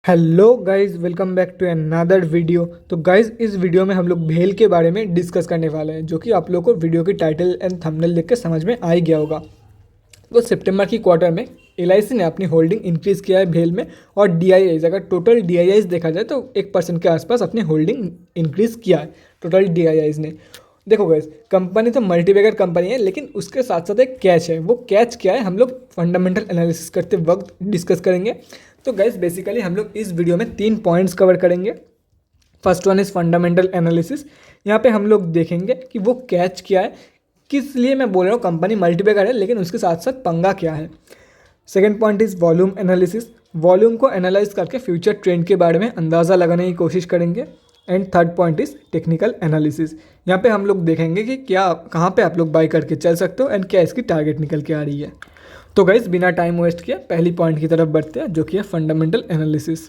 Hello guys, welcome back to another video. तो guys, इस video में हम लोग भेल के बारे में डिस्कस करने वाले हैं, जो कि आप लोगों को वीडियो की टाइटल एंड थंबनेल देख के समझ में आ ही गया होगा। तो सितंबर की क्वार्टर में एलआईसी ने अपनी होल्डिंग इंक्रीज़ किया है भेल में, और डीआईआईज, अगर टोटल डीआईआईज देखा जाए तो 1% के आसपास अपनी होल्डिंग इंक्रीज़ किया है टोटल डीआईआईज ने। देखो गाइस, कंपनी तो मल्टीबैगर कंपनी है, लेकिन उसके साथ साथ एक कैच है। वो कैच क्या है, हम लोग फंडामेंटल एनालिसिस करते वक्त डिस्कस करेंगे। तो गाइस, बेसिकली हम लोग इस वीडियो में 3 पॉइंट्स कवर करेंगे। First one is fundamental analysis. यहाँ पे हम लोग देखेंगे कि वो कैच क्या है, किस लिए मैं बोल रहा हूँ कंपनी मल्टीबैगर है, लेकिन उसके साथ साथ पंगा क्या है। Second point is volume analysis. Volume को एनालाइज करके फ्यूचर ट्रेंड के बारे में अंदाज़ा लगाने की कोशिश करेंगे। And third point is technical analysis. यहाँ पे हम लोग देखेंगे कि क्या कहाँ पे आप लोग बाई करके चल सकते हो एंड क्या इसकी टारगेट निकल के आ रही है। तो गाइस, बिना टाइम वेस्ट किए पहली पॉइंट की तरफ बढ़ते हैं, जो कि है फंडामेंटल एनालिसिस।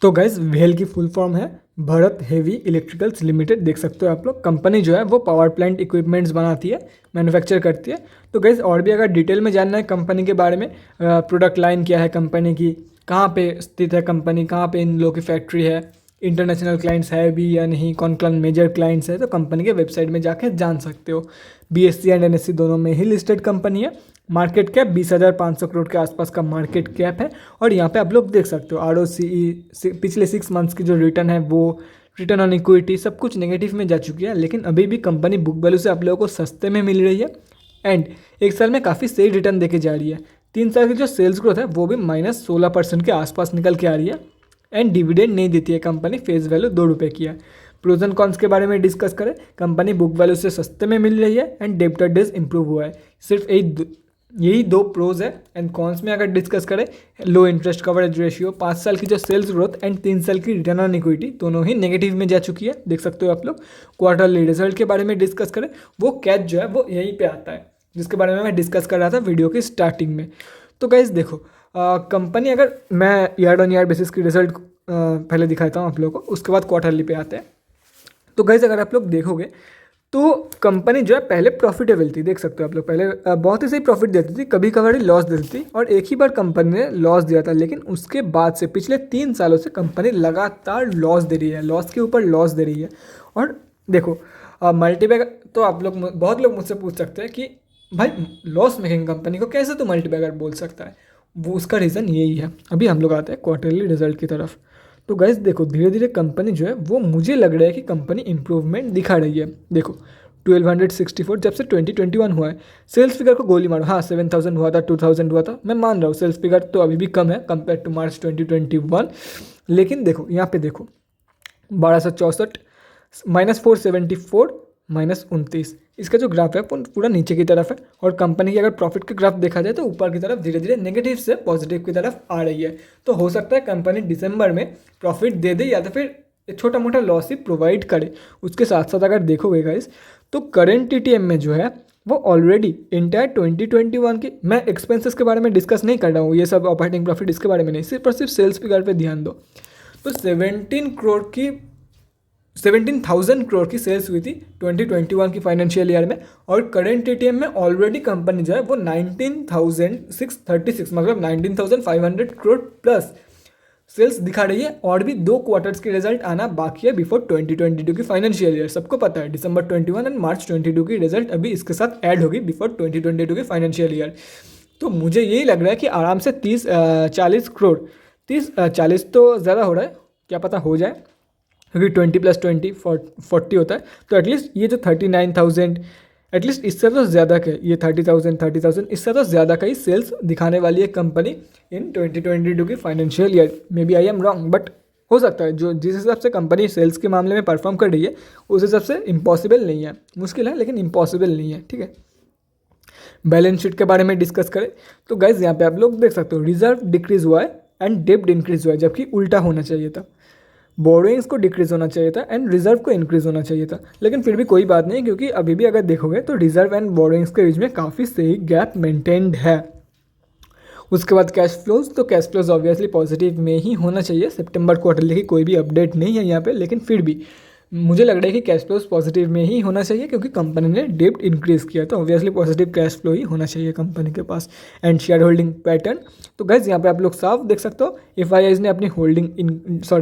तो गाइस, वेल की फुल फॉर्म है भारत हेवी इलेक्ट्रिकल्स लिमिटेड। देख सकते हो आप लोग, कंपनी जो है वो पावर प्लांट इक्विपमेंट्स बनाती है, मैन्युफैक्चर करती है। तो गाइस, और भी अगर डिटेल में जानना है कंपनी के बारे में, प्रोडक्ट लाइन क्या है कंपनी की, कहाँ पे स्थित है कंपनी, कहाँ पे इन लोगों की फैक्ट्री है, इंटरनेशनल क्लाइंट्स है भी या नहीं, कौन कौन मेजर क्लाइंट्स है, तो कंपनी के वेबसाइट में जाके जान सकते हो। बीएससी एंड एनएससी दोनों में ही लिस्टेड कंपनी है। मार्केट कैप 20,500 करोड़ के आसपास का मार्केट कैप है। और यहाँ पे आप लोग देख सकते हो ROCE पिछले 6 मंथ्स की जो रिटर्न है, वो रिटर्न ऑन इक्विटी सब कुछ नेगेटिव में जा चुकी है, लेकिन अभी भी कंपनी बुक वैल्यू से आप लोगों को सस्ते में मिल रही है। एंड एक साल में काफ़ी सही रिटर्न देके जा रही है। 3 साल की जो सेल्स ग्रोथ है वो भी -16% के आसपास निकल के आ रही है। एंड डिविडेंड नहीं देती है कंपनी, फेस वैल्यू 2 रुपये की है। प्रोज एंड कॉन्स के बारे में डिस्कस करें, कंपनी बुक वैल्यू से सस्ते में मिल रही है एंड डेब्टर डेज इंप्रूव हुआ है। सिर्फ यही दो प्रोज है। एंड कॉन्स में अगर डिस्कस करें, लो इंटरेस्ट कवरेज रेशियो, 5 साल की जो सेल्स ग्रोथ एंड 3 साल की रिटर्न ऑन इक्विटी दोनों ही नेगेटिव में जा चुकी है, देख सकते हो आप लोग। क्वार्टरली रिजल्ट के बारे में डिस्कस करें, वो कैच जो है वो यहीं पे आता है, जिसके बारे में मैं डिस्कस कर रहा था वीडियो की स्टार्टिंग में। तो गाइस देखो, कंपनी, अगर मैं ईयर ऑन ईयर बेसिस की रिजल्ट पहले दिखाता हूँ आप लोगों को, उसके बाद क्वार्टरली पे आते हैं। तो गाइस, अगर आप लोग देखोगे तो कंपनी जो है पहले प्रॉफिटेबल थी, देख सकते हो आप लोग। पहले बहुत ही सही प्रॉफिट देती थी, कभी कभार लॉस देती थी, और एक ही बार कंपनी ने लॉस दिया था। लेकिन उसके बाद से पिछले 3 सालों से कंपनी लगातार लॉस दे रही है, लॉस के ऊपर लॉस दे रही है। और देखो, मल्टीबैगर, तो आप लोग, बहुत लोग मुझसे पूछ सकते हैं कि भाई लॉस मेकिंग कंपनी को कैसे तो मल्टीबैगर बोल सकता है। वो उसका रीज़न यही है। अभी हम लोग आते हैं क्वार्टरली रिजल्ट की तरफ। तो गाइस देखो, धीरे धीरे कंपनी जो है वो, मुझे लग रहा है कि कंपनी इंप्रूवमेंट दिखा रही है। देखो 1264 जब से 2021 हुआ है, सेल्स फिगर को गोली मारो, हाँ 7000 हुआ था, 2000 हुआ था, मैं मान रहा हूँ सेल्स फिगर तो अभी भी कम है कंपेयर टू मार्च 2021। लेकिन देखो यहाँ पे देखो, 1264 -474 -29, इसका जो ग्राफ है वो पूरा नीचे की तरफ है। और कंपनी की अगर प्रॉफिट के ग्राफ देखा जाए तो ऊपर की तरफ धीरे धीरे नेगेटिव से पॉजिटिव की तरफ आ रही है। तो हो सकता है कंपनी दिसंबर में प्रॉफिट दे दे, या तो फिर छोटा मोटा लॉस ही प्रोवाइड करे। उसके साथ साथ अगर देखोगे गाइस, तो करेंट TTM में जो है वो ऑलरेडी इंटायर 2021 की, मैं एक्सपेंसेस के बारे में डिस्कस नहीं कर रहा हूँ, ये सब ऑपरेटिंग प्रॉफिट इसके बारे में नहीं, सिर्फ और सिर्फ सेल्स फिगर पे ध्यान दो। तो 17,000 करोड़ की सेल्स हुई थी 2021 की फाइनेंशियल ईयर में। और करेंट TTM में ऑलरेडी कंपनी जो है वो 19,636, मतलब 19,500 करोड़ प्लस सेल्स दिखा रही है। और भी 2 क्वार्टर्स के रिजल्ट आना बाकी है बिफोर 2022 की फाइनेंशियल ईयर। सबको पता है दिसंबर 21 एंड मार्च 22 की रिजल्ट अभी इसके साथ ऐड होगी बिफोर 2022 की फाइनेंशियल ईयर। तो मुझे यही लग रहा है कि आराम से 40 करोड़, 40 तो ज़्यादा हो रहा है, क्या पता हो जाए, क्योंकि 20 + 20 40 होता है। तो एटलीस्ट ये जो 39,000, एटलीस्ट इससे तो ज़्यादा का, ये 30,000 इससे तो ज़्यादा का ही सेल्स दिखाने वाली है कंपनी इन 2022 की financial year. Maybe I am wrong, but हो सकता है। जो जिस हिसाब से कंपनी सेल्स के मामले में परफॉर्म कर रही है, उस हिसाब से इम्पॉसिबल नहीं है, मुश्किल है लेकिन इम्पॉसिबल नहीं है, ठीक है। बैलेंस शीट के बारे में डिस्कस करें तो गाइज यहाँ पे आप लोग देख सकते हो, रिजर्व डिक्रीज हुआ है एंड डेब्ट इंक्रीज हुआ है, जबकि उल्टा होना चाहिए था। बोरोइंग्स को डिक्रीज होना चाहिए था एंड रिजर्व को इंक्रीज होना चाहिए था। लेकिन फिर भी कोई बात नहीं, क्योंकि अभी भी अगर देखोगे तो रिजर्व एंड बोरोइंग्स के बीच में काफ़ी सही गैप मेंटेन्ड है। उसके बाद कैश फ्लोज, तो कैश फ्लोज ऑब्वियसली पॉजिटिव में ही होना चाहिए। सितंबर क्वार्टरली की कोई भी अपडेट नहीं है यहाँ पे, लेकिन फिर भी मुझे लग रहा है कि कैश फ्लो पॉजिटिव में ही होना चाहिए क्योंकि कंपनी ने डेब्ट इंक्रीज़ किया, तो ऑब्वियसली पॉजिटिव कैश फ्लो ही होना चाहिए कंपनी के पास। एंड शेयर होल्डिंग पैटर्न, तो गाइस यहाँ पे आप लोग साफ देख सकते हो एफआईआईज ने अपनी होल्डिंग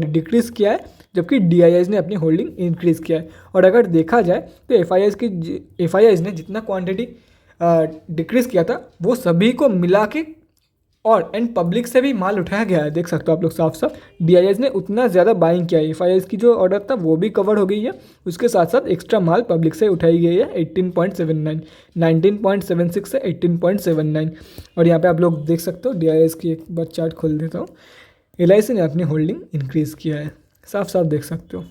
डिक्रीज़ किया है, जबकि डीआईआईज ने अपनी होल्डिंग इंक्रीज़ किया है। और अगर देखा जाए तो एफआईआईज ने जितना क्वांटिटी डिक्रीज़ किया था वो सभी को मिला के और एंड पब्लिक से भी माल उठाया गया है, देख सकते हो आप लोग साफ साफ। डीआईएस ने उतना ज़्यादा बाइंग किया है, एफआईआईएस की जो ऑर्डर था वो भी कवर हो गई है, उसके साथ साथ एक्स्ट्रा माल पब्लिक से उठाई गई है 18.79, 19.76 से 18.79। और यहाँ पे आप लोग देख सकते हो डीआईएस की एक बार चार्ट खोल देता हूँ, एलआईसी ने अपनी होल्डिंग इंक्रीज़ किया है, साफ साफ देख सकते हो।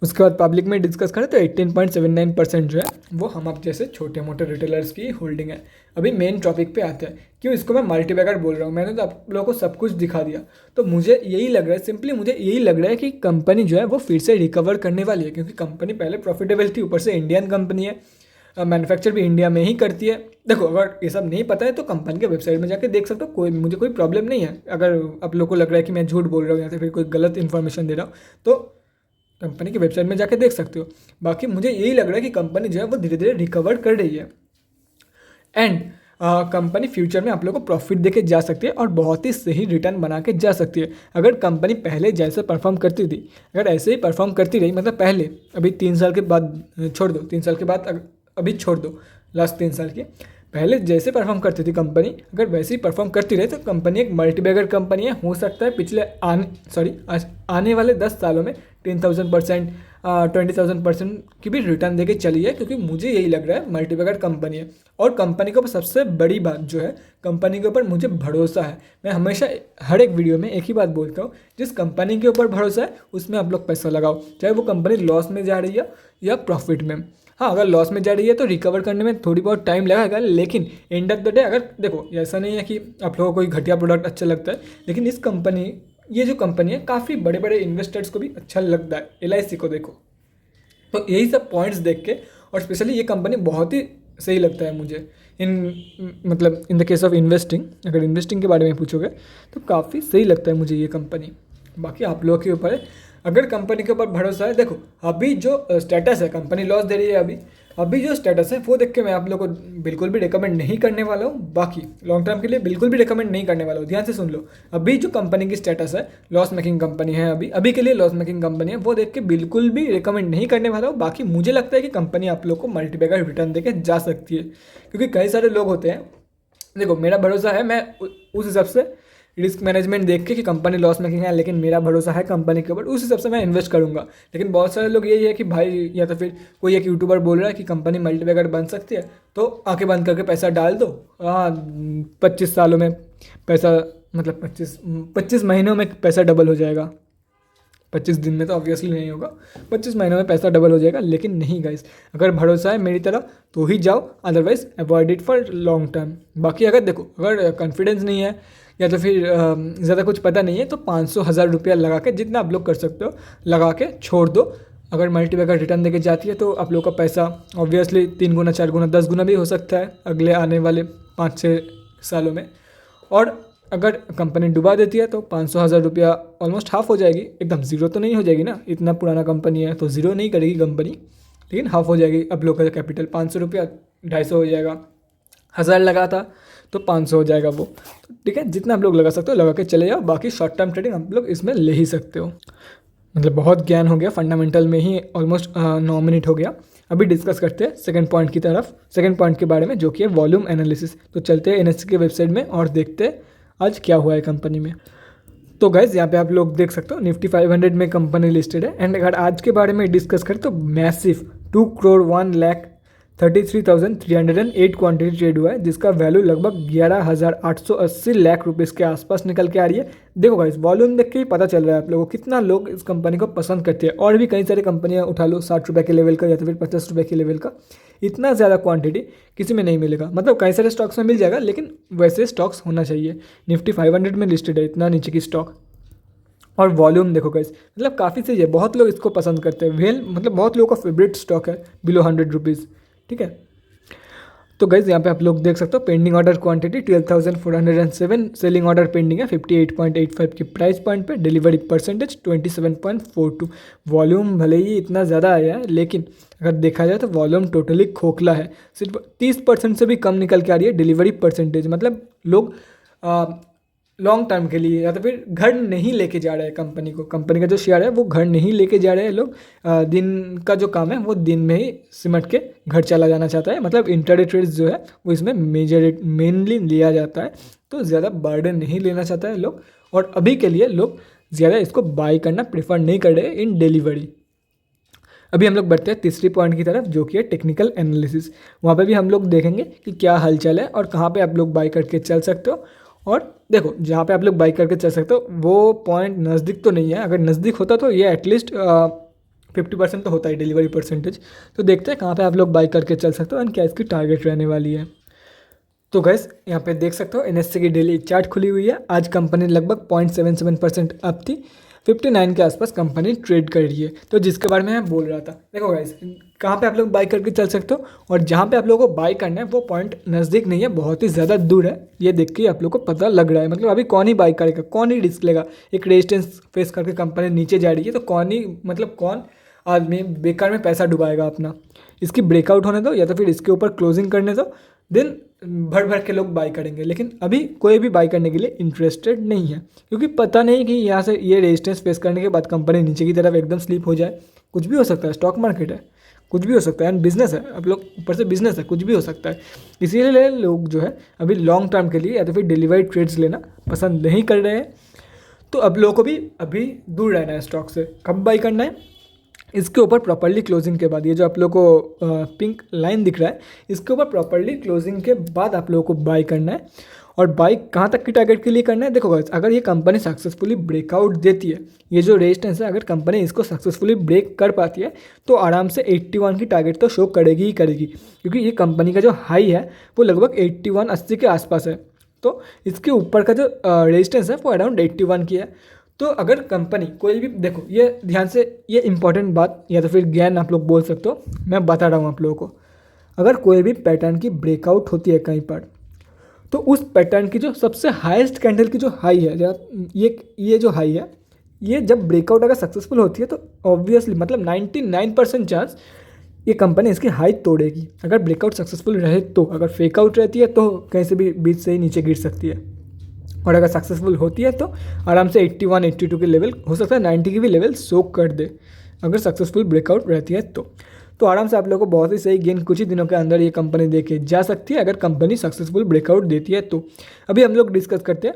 उसके बाद पब्लिक में डिस्कस करें तो 18.79% जो है वो हम आप जैसे छोटे मोटे रिटेलर्स की होल्डिंग है। अभी मेन टॉपिक पे आते हैं, क्यों इसको मैं मल्टीबैगर बोल रहा हूँ। मैंने तो आप लोगों को सब कुछ दिखा दिया, तो मुझे यही लग रहा है, सिंपली मुझे यही लग रहा है कि कंपनी जो है वो फिर से रिकवर करने वाली है, क्योंकि कंपनी पहले प्रॉफिटेबल थी, ऊपर से इंडियन कंपनी है, मैन्युफैक्चर भी इंडिया में ही करती है। देखो अगर ये सब नहीं पता है तो कंपनी के वेबसाइट में जाके देख सकते हो, मुझे कोई प्रॉब्लम नहीं है। अगर आप लोग को लग रहा है कि मैं झूठ बोल रहा हूँ या फिर कोई गलत इन्फॉर्मेशन दे रहा हूँ तो कंपनी की वेबसाइट में जाके देख सकते हो। बाकी मुझे यही लग रहा है कि कंपनी जो है वो धीरे धीरे रिकवर कर रही है एंड कंपनी फ्यूचर में आप लोगों को प्रॉफिट देके जा सकती है और बहुत ही सही रिटर्न बना के जा सकती है। अगर कंपनी पहले जैसे परफॉर्म करती थी, अगर ऐसे ही परफॉर्म करती रही, मतलब पहले अभी 3 साल के बाद छोड़ दो, 3 साल के बाद अभी छोड़ दो, लास्ट 3 साल की पहले जैसे परफॉर्म करती थी कंपनी, अगर वैसे ही परफॉर्म करती रहे तो कंपनी एक मल्टीबैगर कंपनी है। हो सकता है पिछले आने वाले 10 सालों में 10,000%, 20,000% की भी रिटर्न देके चली है, क्योंकि मुझे यही लग रहा है मल्टीबैगर कंपनी है। और कंपनी के ऊपर सबसे बड़ी बात जो है, कंपनी के ऊपर मुझे भरोसा है। मैं हमेशा हर एक वीडियो में एक ही बात बोलता हूँ, जिस कंपनी के ऊपर भरोसा है उसमें आप लोग पैसा लगाओ, चाहे वो कंपनी लॉस में जा रही है या प्रॉफिट में। हाँ, अगर लॉस में जा रही है तो रिकवर करने में थोड़ी बहुत टाइम लगेगा, लेकिन एंड ऑफ द डे अगर देखो ऐसा नहीं है कि आप लोगों को कोई घटिया प्रोडक्ट अच्छा लगता है, लेकिन ये जो कंपनी है काफ़ी बड़े बड़े इन्वेस्टर्स को भी अच्छा लगता है। एलआईसी को देखो, तो यही सब पॉइंट्स देख के और स्पेशली ये कंपनी बहुत ही सही लगता है मुझे in the case of investing. अगर इन्वेस्टिंग के बारे में पूछोगे तो काफ़ी सही लगता है मुझे ये कंपनी। बाकी आप लोगों के ऊपर है, अगर कंपनी के ऊपर भरोसा है। देखो अभी जो स्टेटस है, कंपनी लॉस दे रही है, अभी जो स्टेटस है वो देख के मैं आप लोगों को बिल्कुल भी रिकमेंड नहीं करने वाला हूँ। बाकी लॉन्ग टर्म के लिए बिल्कुल भी रिकमेंड नहीं करने वाला हूँ। ध्यान से सुन लो, अभी जो कंपनी की स्टेटस है लॉस मेकिंग कंपनी है, अभी के लिए लॉस मेकिंग कंपनी है, वो देख के बिल्कुल भी रिकमेंड नहीं करने वाला हूँ। बाकी मुझे लगता है कि कंपनी आप लोग को मल्टीबैगर रिटर्न देके जा सकती है, क्योंकि कई सारे लोग होते हैं। देखो मेरा भरोसा है, मैं उस हिसाब से रिस्क मैनेजमेंट देख के कि कंपनी लॉस मेकिंग है, लेकिन मेरा भरोसा है कंपनी के ऊपर, उस हिसाब से मैं इन्वेस्ट करूंगा। लेकिन बहुत सारे लोग यही है कि भाई, या तो फिर कोई एक यूट्यूबर बोल रहा है कि कंपनी मल्टीबैगर बन सकती है, तो आंखें बंद करके पैसा डाल दो। हाँ, 25 सालों में पैसा, मतलब 25 महीनों में पैसा डबल हो जाएगा। 25 दिन में तो ऑब्वियसली नहीं होगा, 25 महीनों में पैसा डबल हो जाएगा। लेकिन नहीं गाइस, अगर भरोसा है मेरी तरह तो ही जाओ, otherwise avoid it for long term. बाकी अगर देखो, अगर कॉन्फिडेंस नहीं है या तो फिर ज़्यादा कुछ पता नहीं है, तो 500,000 रुपया लगा के, जितना आप लोग कर सकते हो लगा के छोड़ दो। अगर मल्टीबैगर रिटर्न देके जाती है तो आप लोग का पैसा ऑब्वियसली 3 गुना, 4 गुना, 10 गुना भी हो सकता है अगले आने वाले 5-6 सालों में। और अगर कंपनी डुबा देती है तो 500,000 रुपया ऑलमोस्ट हाफ हो जाएगी। एकदम ज़ीरो तो नहीं हो जाएगी ना, इतना पुराना कंपनी है तो ज़ीरो नहीं करेगी कंपनी, लेकिन हाफ हो जाएगी। अब लोग का कैपिटल 500 रुपया 250 हो जाएगा, 1000 लगा था तो 500 हो जाएगा वो। तो ठीक है, जितना आप लोग लगा सकते हो लगा के चले जाओ। बाकी शॉर्ट टर्म ट्रेडिंग आप लोग इसमें ले ही सकते हो। मतलब बहुत ज्ञान हो गया, फंडामेंटल में ही ऑलमोस्ट 9 मिनट हो गया। अभी डिस्कस करते हैं सेकंड पॉइंट की तरफ, सेकंड पॉइंट के बारे में, जो कि है वॉल्यूम एनालिसिस। तो चलते हैं एनएससी के वेबसाइट में और देखते हैं आज क्या हुआ है कंपनी में। तो गाइज यहाँ पे आप लोग देख सकते हो निफ्टी 500 में कंपनी लिस्टेड है। एंड अगर आज के बारे में डिस्कस करें तो मैसिव 2,01,33,308 क्वांटिटी ट्रेड हुआ है, जिसका वैल्यू लगभग 11,880 लाख रुपीस के आसपास निकल के आ रही है। देखो गाइस, वॉल्यूम देख के ही पता चल रहा है आप लोगों को कितना लोग इस कंपनी को पसंद करते हैं। और भी कई सारी कंपनियां उठा लो 60 रुपये के लेवल का या तो फिर 50 रुपये के लेवल का, इतना ज़्यादा क्वांटिटी किसी में नहीं मिलेगा। मतलब कई सारे स्टॉक्स में मिल जाएगा, लेकिन वैसे स्टॉक्स होना चाहिए। निफ्टी 500 में लिस्टेड है, इतना नीचे की स्टॉक। और वॉल्यूम देखो गाइस, मतलब काफ़ी सही है, बहुत लोग इसको पसंद करते हैं। वेल मतलब बहुत लोगों का फेवरेट स्टॉक है बिलो 100 रुपीज़। ठीक है, तो गाइज यहाँ पे आप लोग देख सकते हो pending order quantity 12,407, selling order pending है 58.85 की प्राइस पॉइंट पे, डिलीवरी परसेंटेज 27.42। वॉल्यूम भले ही इतना ज़्यादा आया है लेकिन अगर देखा जाए तो वॉल्यूम टोटली खोखला है, सिर्फ 30% से भी कम निकल के आ रही है डिलीवरी परसेंटेज। मतलब लोग लॉन्ग टर्म के लिए या तो फिर घर नहीं लेके जा रहे हैं कंपनी का जो शेयर है वो घर नहीं लेके जा रहे हैं लोग। दिन का जो काम है वो दिन में ही सिमट के घर चला जाना चाहता है। मतलब इंट्राडे ट्रेड्स जो है वो इसमें मेनली लिया जाता है, तो ज़्यादा बर्डन नहीं लेना चाहता है लोग, और अभी के लिए लोग ज़्यादा इसको बाई करना प्रेफर नहीं कर रहे इन डिलीवरी। अभी हम लोग बढ़ते हैं तीसरी पॉइंट की तरफ, जो कि है टेक्निकल एनालिसिस। वहाँ पे भी हम लोग देखेंगे कि क्या हलचल है और कहाँ पे आप लोग बाई करके चल सकते हो। और देखो जहाँ पे आप लोग बाई करके चल सकते हो वो पॉइंट नज़दीक तो नहीं है, अगर नज़दीक होता तो ये एटलीस्ट 50% तो होता है डिलीवरी परसेंटेज। तो देखते हैं कहाँ पे आप लोग बाई करके चल सकते हो एंड क्या इसकी टारगेट रहने वाली है। तो गैस यहाँ पे देख सकते हो NSE की डेली चार्ट खुली हुई है। आज कंपनी लगभग 0.77% अप थी, 59 के आसपास कंपनी ट्रेड कर रही है। तो जिसके बारे में मैं बोल रहा था, देखो गाइस कहाँ पे आप लोग बाई करके चल सकते हो और जहाँ पे आप लोगों को बाई करना है वो पॉइंट नज़दीक नहीं है, बहुत ही ज़्यादा दूर है। ये देख के आप लोग को पता लग रहा है। मतलब अभी कौन ही बाई करेगा, कौन ही रिस्क लेगा। एक रेजिस्टेंस फेस करके कंपनी नीचे जा रही है तो कौन ही मतलब कौन आदमी बेकार में पैसा डुबाएगा अपना। इसकी ब्रेकआउट होने दो या तो फिर इसके ऊपर क्लोजिंग करने दो, दिन भर भर के लोग बाई करेंगे। लेकिन अभी कोई भी बाई करने के लिए इंटरेस्टेड नहीं है, क्योंकि पता नहीं कि यहाँ से ये रेजिस्टेंस फेस करने के बाद कंपनी नीचे की तरफ एकदम स्लिप हो जाए। कुछ भी हो सकता है, स्टॉक मार्केट है, कुछ भी हो सकता है एंड बिजनेस है, आप लोग ऊपर से बिजनेस है, कुछ भी हो सकता है। इसीलिए लोग जो है अभी लॉन्ग टर्म के लिए या तो फिर डिलीवरी ट्रेड्स लेना पसंद नहीं कर रहे हैं। तो अब लोगों को भी अभी दूर रहना है स्टॉक से। कब बाई करना है, इसके ऊपर प्रॉपर्ली क्लोजिंग के बाद, ये जो आप लोग को पिंक लाइन दिख रहा है इसके ऊपर प्रॉपर्ली क्लोजिंग के बाद आप लोगों को बाई करना है। और बाई कहाँ तक की टारगेट के लिए करना है, देखो गाइस अगर ये कंपनी सक्सेसफुली ब्रेकआउट देती है, ये जो रेजिस्टेंस है अगर कंपनी इसको सक्सेसफुली ब्रेक कर पाती है तो आराम से 81 की टारगेट तो शो करेगी ही करेगी, क्योंकि ये कंपनी का जो हाई है वो लगभग 81-80 के आसपास है। तो इसके ऊपर का जो रेजिस्टेंस है वो अराउंड 81 की है। तो अगर कंपनी कोई भी, देखो ये ध्यान से, ये इंपॉर्टेंट बात या तो फिर ज्ञान आप लोग बोल सकते हो, मैं बता रहा हूँ आप लोगों को। अगर कोई भी पैटर्न की ब्रेकआउट होती है कहीं पर, तो उस पैटर्न की जो सबसे हाईएस्ट कैंडल की जो हाई है, जब ये जो हाई है, ये जब ब्रेकआउट अगर सक्सेसफुल होती है तो ऑब्वियसली मतलब 99% चांस ये कंपनी इसकी हाई तोड़ेगी। अगर ब्रेकआउट सक्सेसफुल रहे तो, अगर फेकआउट रहती है तो कहीं से भी बीच से ही नीचे गिर सकती है। और अगर सक्सेसफुल होती है तो आराम से 81-82 के लेवल, हो सकता है 90 की भी लेवल शो कर दे अगर सक्सेसफुल ब्रेकआउट रहती है तो आराम से आप लोगों को बहुत ही सही गेन कुछ ही दिनों के अंदर ये कंपनी दे के जा सकती है, अगर कंपनी सक्सेसफुल ब्रेकआउट देती है तो। अभी हम लोग डिस्कस करते हैं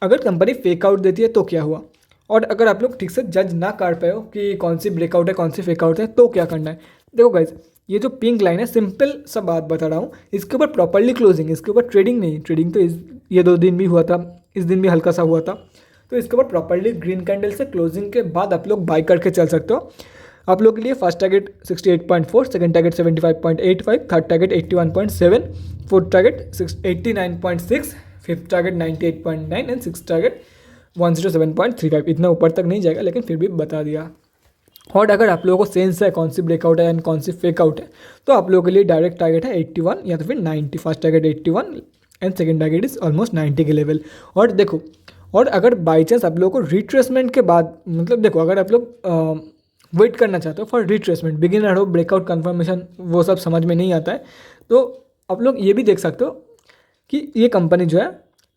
अगर कंपनी फेकआउट देती है तो क्या हुआ, और अगर आप लोग ठीक से जज ना कर पाए हो कि कौन सी ब्रेकआउट है कौन सी फेकआउट है तो क्या करना है। देखो गाइज ये जो पिंक लाइन है, सिंपल सा बात बता रहा हूँ, इसके ऊपर प्रॉपर्ली क्लोजिंग, इसके ऊपर ट्रेडिंग नहीं, ट्रेडिंग तो ये 2 दिन भी हुआ था, इस दिन भी हल्का सा हुआ था। तो इसके ऊपर प्रॉपर्ली ग्रीन कैंडल से क्लोजिंग के बाद आप लोग बाई करके चल सकते हो। आप लोग के लिए first target 68.4, second target 75.85, third target 81.7, fourth target 89.6, fifth target 98.9 and six target 107.35। इतना ऊपर तक नहीं जाएगा लेकिन फिर भी बता दिया। और अगर आप लोगों को सेंस है कौन सी ब्रेकआउट है एंड कौन सी फेकआउट है, तो आप लोगों के लिए डायरेक्ट टारगेट है 81 या तो फिर 90। First target 81 and second target is almost 90 के लेवल। और देखो, और अगर बाई चांस आप लोगों को रिट्रेसमेंट के बाद, मतलब देखो अगर आप लोग वेट करना चाहते हो फॉर रिट्रेसमेंट, बिगिनर हो, ब्रेकआउट कन्फर्मेशन वो सब समझ में नहीं आता है, तो आप लोग ये भी देख सकते हो कि ये कंपनी जो है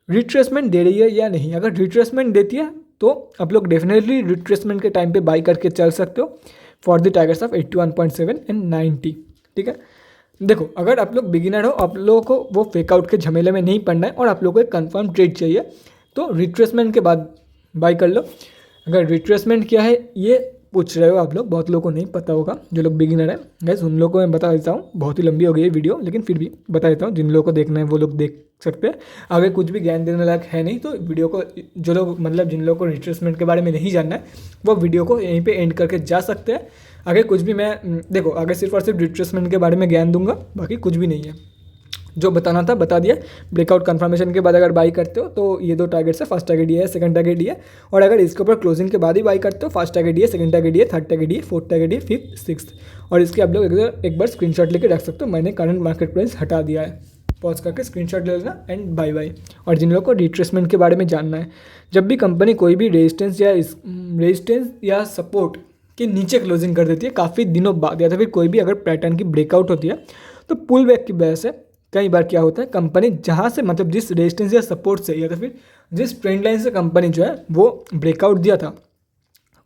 रिट्रेसमेंट दे रही है या नहीं। अगर रिट्रेसमेंट देती है तो आप लोग डेफिनेटली रिट्रेसमेंट के टाइम पे बाई करके चल सकते हो for the targets of 81.7 and 90। ठीक है, देखो अगर आप लोग बिगिनर हो, आप लोगों को वो फेकआउट के झमेले में नहीं पड़ना है और आप लोगों को एक कंफर्म ट्रेड चाहिए, तो रिट्रेसमेंट के बाद बाई कर लो। अगर रिट्रेसमेंट क्या है ये पूछ रहे हो आप लोग, बहुत लोगों को नहीं पता होगा जो लोग बिगिनर है, गैस उन लोगों को मैं बता देता हूँ। बहुत ही लंबी हो गई है वीडियो लेकिन फिर भी बता देता हूँ, जिन लोगों को देखना है वो लोग देख सकते हैं। अगर कुछ भी ज्ञान देने लायक है नहीं तो वीडियो को, जो लोग मतलब जिन लोगों को रिट्रेसमेंट के बारे में नहीं जानना है वो वीडियो को यहीं पे एंड करके जा सकते हैं। आगे कुछ भी मैं, देखो आगे सिर्फ और सिर्फ रिट्रेसमेंट के बारे में ज्ञान दूंगा, बाकी कुछ भी नहीं है। जो बताना था बता दिया। ब्रेकआउट कंफर्मेशन के बाद अगर बाई करते हो तो ये 2 टारगेट्स है, फर्स्ट टारगेट ये है, सेकंड टारगेट ये है। और अगर इसके ऊपर क्लोजिंग के बाद ही बाई करते हो, फर्स्ट टारगेट ये, सेकंड टारगेट ये, थर्ड टारगेट ये, फोर्थ टारगेट ये, फिफ्थ, सिक्स्थ। और इसके आप लोग एक बार स्क्रीनशॉट लेके रख सकते हो। मैंने करंट मार्केट प्राइस हटा दिया है, पॉज करके स्क्रीनशॉट ले लेना एंड बाय बाय। और जिन लोगों को रिट्रेसमेंट के बारे में जानना है, जब भी कंपनी कोई भी रेजिस्टेंस या सपोर्ट के नीचे क्लोजिंग कर देती है काफ़ी दिनों बाद, या तो फिर कोई भी अगर पैटर्न की ब्रेकआउट होती है, तो पुल बैक की वजह से कई बार क्या होता है, कंपनी जहाँ से मतलब जिस रेजिस्टेंस या सपोर्ट से या तो फिर जिस ट्रेंड लाइन से कंपनी जो है वो ब्रेकआउट दिया था,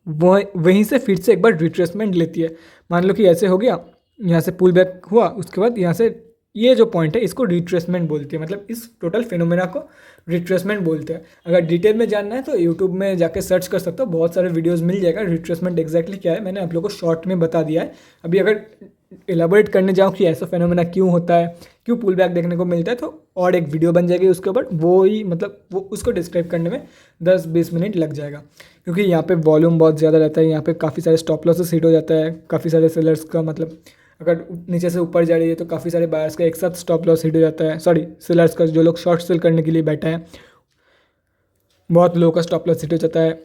वो वहीं से फिर से एक बार रिट्रेसमेंट लेती है। मान लो कि ऐसे हो गया, यहाँ से पुल बैक हुआ, उसके बाद यहाँ से ये जो पॉइंट है इसको रिट्रेसमेंट बोलती है, मतलब इस टोटल फिनोमेना को रिट्रेसमेंट बोलते हैं। अगर डिटेल में जानना है तो यूट्यूब में जाके सर्च कर सकते हो, बहुत सारे वीडियोस मिल जाएगा। रिट्रेसमेंट एक्जैक्टली क्या है मैंने आप लोगों को शॉर्ट में बता दिया है। अभी अगर एलाबोरेट करने जाऊँ कि ऐसा फिनोमेना क्यों होता है, क्यों पुल बैक देखने को मिलता है, तो और एक वीडियो बन जाएगी उसके ऊपर, वो ही मतलब वो उसको डिस्क्राइब करने में 10-20 मिनट लग जाएगा, क्योंकि यहाँ पे वॉल्यूम बहुत ज़्यादा रहता है। यहाँ पे काफ़ी सारे स्टॉप लॉसेस हिट हो जाता है, काफ़ी सारे सेलर्स का मतलब अगर नीचे से ऊपर जा रही है तो काफ़ी सारे बायर्स का एक साथ स्टॉप लॉस हिट हो जाता है, सॉरी सेलर्स का, जो लोग शॉर्ट सेल करने के लिए बैठा है बहुत लोगों का स्टॉप लॉस हिट हो जाता है।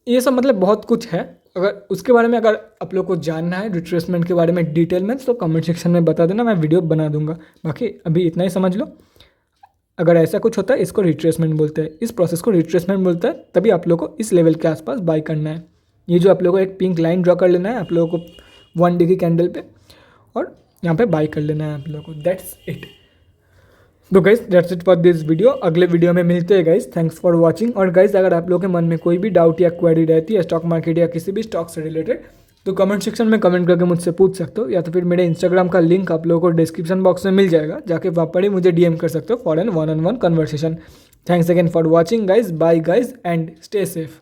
ये सब मतलब बहुत कुछ है। अगर उसके बारे में अगर आप लोग को जानना है रिट्रेसमेंट के बारे में डिटेल में, तो कमेंट सेक्शन में बता देना, मैं वीडियो बना दूंगा। बाकी अभी इतना ही समझ लो, अगर ऐसा कुछ होता है इसको रिट्रेसमेंट बोलते हैं, इस प्रोसेस को रिट्रेसमेंट बोलते हैं। तभी आप लोग को इस लेवल के आसपास बाय करना है। ये जो आप लोगों को एक पिंक लाइन ड्रॉ कर लेना है आप लोगों को 1 डे की कैंडल पे, और यहाँ पे बाय कर लेना है आप लोगों को। That's it. तो guys that's it for this video. अगले वीडियो में मिलते हैं गाइस। Thanks for watching. और गाइस अगर आप लोगों के मन में कोई भी डाउट या क्वेरी रहती है स्टॉक मार्केट या किसी भी स्टॉक से रिलेटेड, तो कमेंट सेक्शन में कमेंट करके मुझसे पूछ सकते हो, या तो फिर मेरे इंस्टाग्राम का लिंक आप लोगों को डिस्क्रिप्शन बॉक्स में मिल जाएगा, जाके वहाँ पर ही मुझे डीएम कर सकते हो for an 1-on-1 conversation. Thanks again for watching guys, bye guys and stay safe.